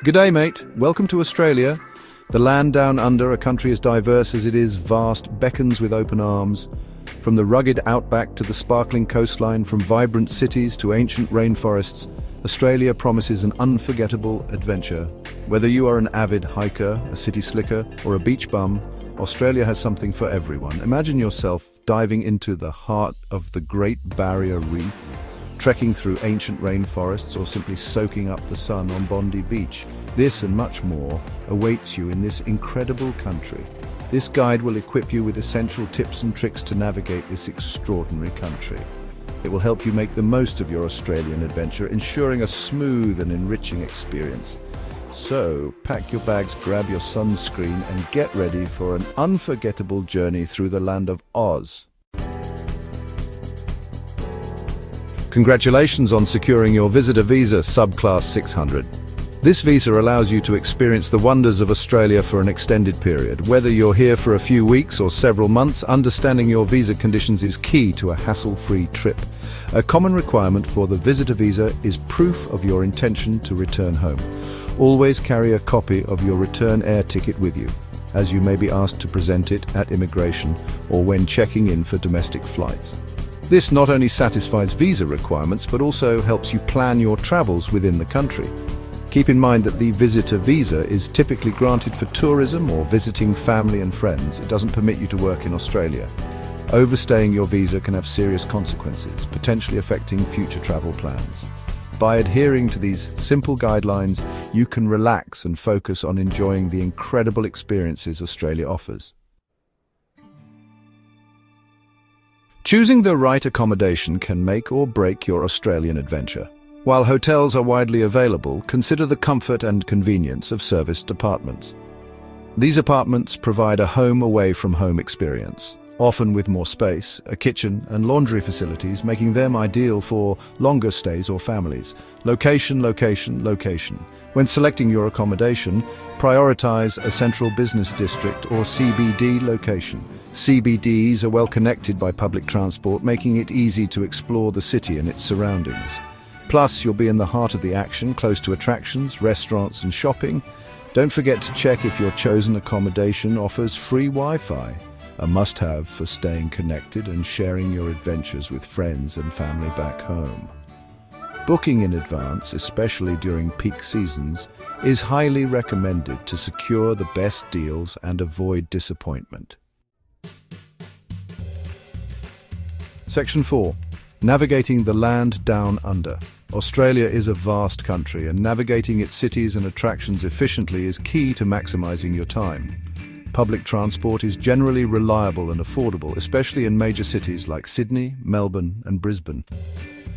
G'day, mate. Welcome to Australia. The land down under, a country as diverse as it is vast, beckons with open arms. From the rugged outback to the sparkling coastline, from vibrant cities to ancient rainforests, Australia promises an unforgettable adventure. Whether you are an avid hiker, a city slicker, or a beach bum, Australia has something for everyone. Imagine yourself diving into the heart of the Great Barrier Reef, trekking through ancient rainforests, or simply soaking up the sun on Bondi Beach. This and much more awaits you in this incredible country. This guide will equip you with essential tips and tricks to navigate this extraordinary country. It will help you make the most of your Australian adventure, ensuring a smooth and enriching experience. So, pack your bags, grab your sunscreen, and get ready for an unforgettable journey through the land of Oz. Congratulations on securing your visitor visa, subclass 600. This visa allows you to experience the wonders of Australia for an extended period. Whether you're here for a few weeks or several months, understanding your visa conditions is key to a hassle-free trip. A common requirement for the visitor visa is proof of your intention to return home. Always carry a copy of your return air ticket with you, as you may be asked to present it at immigration or when checking in for domestic flights. This not only satisfies visa requirements, but also helps you plan your travels within the country. Keep in mind that the visitor visa is typically granted for tourism or visiting family and friends. It doesn't permit you to work in Australia. Overstaying your visa can have serious consequences, potentially affecting future travel plans. By adhering to these simple guidelines, you can relax and focus on enjoying the incredible experiences Australia offers. Choosing the right accommodation can make or break your Australian adventure. While hotels are widely available, consider the comfort and convenience of serviced apartments. These apartments provide a home-away-from-home experience, often with more space, a kitchen and laundry facilities, making them ideal for longer stays or families. Location, location, location. When selecting your accommodation, prioritize a Central Business District or CBD location. CBDs are well connected by public transport, making it easy to explore the city and its surroundings. Plus, you'll be in the heart of the action, close to attractions, restaurants and shopping. Don't forget to check if your chosen accommodation offers free Wi-Fi, a must-have for staying connected and sharing your adventures with friends and family back home. Booking in advance, especially during peak seasons, is highly recommended to secure the best deals and avoid disappointment. Section 4. Navigating the land down under. Australia is a vast country, and navigating its cities and attractions efficiently is key to maximizing your time. Public transport is generally reliable and affordable, especially in major cities like Sydney, Melbourne, and Brisbane.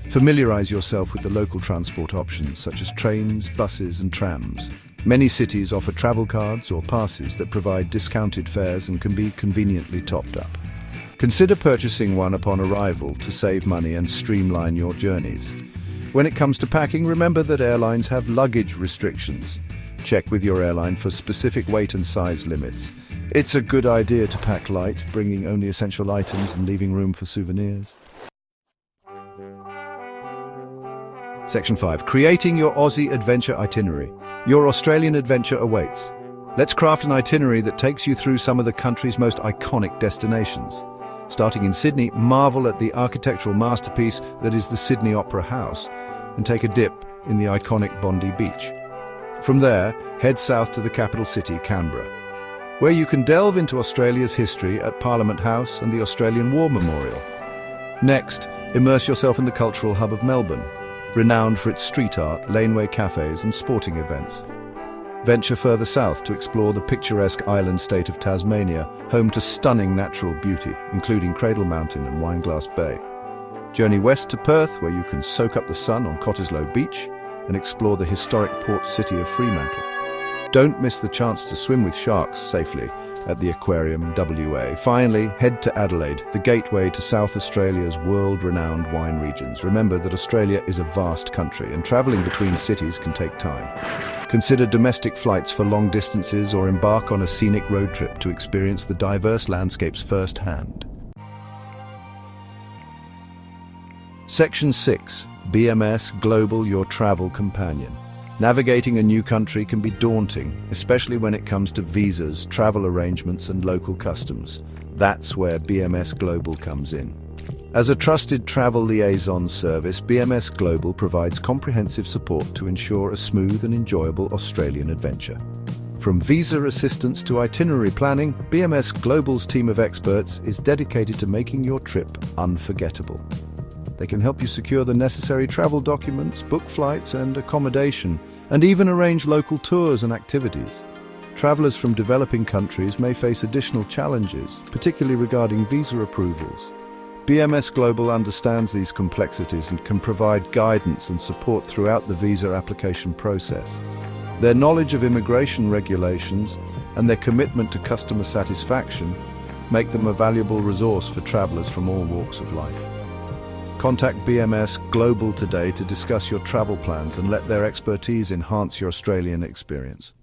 Familiarize yourself with the local transport options, such as trains, buses, and trams. Many cities offer travel cards or passes that provide discounted fares and can be conveniently topped up. Consider purchasing one upon arrival to save money and streamline your journeys. When it comes to packing, remember that airlines have luggage restrictions. Check with your airline for specific weight and size limits. It's a good idea to pack light, bringing only essential items and leaving room for souvenirs. Section 5. Creating your Aussie adventure itinerary. Your Australian adventure awaits. Let's craft an itinerary that takes you through some of the country's most iconic destinations. Starting in Sydney, marvel at the architectural masterpiece that is the Sydney Opera House, and take a dip in the iconic Bondi Beach. From there, head south to the capital city, Canberra, where you can delve into Australia's history at Parliament House and the Australian War Memorial. Next, immerse yourself in the cultural hub of Melbourne, renowned for its street art, laneway cafes and sporting events. Venture further south to explore the picturesque island state of Tasmania, home to stunning natural beauty, including Cradle Mountain and Wineglass Bay. Journey west to Perth, where you can soak up the sun on Cottesloe Beach and explore the historic port city of Fremantle. Don't miss the chance to swim with sharks safely at the Aquarium WA. Finally, head to Adelaide, the gateway to South Australia's world-renowned wine regions. Remember that Australia is a vast country, and travelling between cities can take time. Consider domestic flights for long distances or embark on a scenic road trip to experience the diverse landscapes firsthand. Section 6. BMS Global, your travel companion. Navigating a new country can be daunting, especially when it comes to visas, travel arrangements, and local customs. That's where BMS Global comes in. As a trusted travel liaison service, BMS Global provides comprehensive support to ensure a smooth and enjoyable Australian adventure. From visa assistance to itinerary planning, BMS Global's team of experts is dedicated to making your trip unforgettable. They can help you secure the necessary travel documents, book flights and accommodation, and even arrange local tours and activities. Travelers from developing countries may face additional challenges, particularly regarding visa approvals. BMS Global understands these complexities and can provide guidance and support throughout the visa application process. Their knowledge of immigration regulations and their commitment to customer satisfaction make them a valuable resource for travelers from all walks of life. Contact BMS Global today to discuss your travel plans and let their expertise enhance your Australian experience.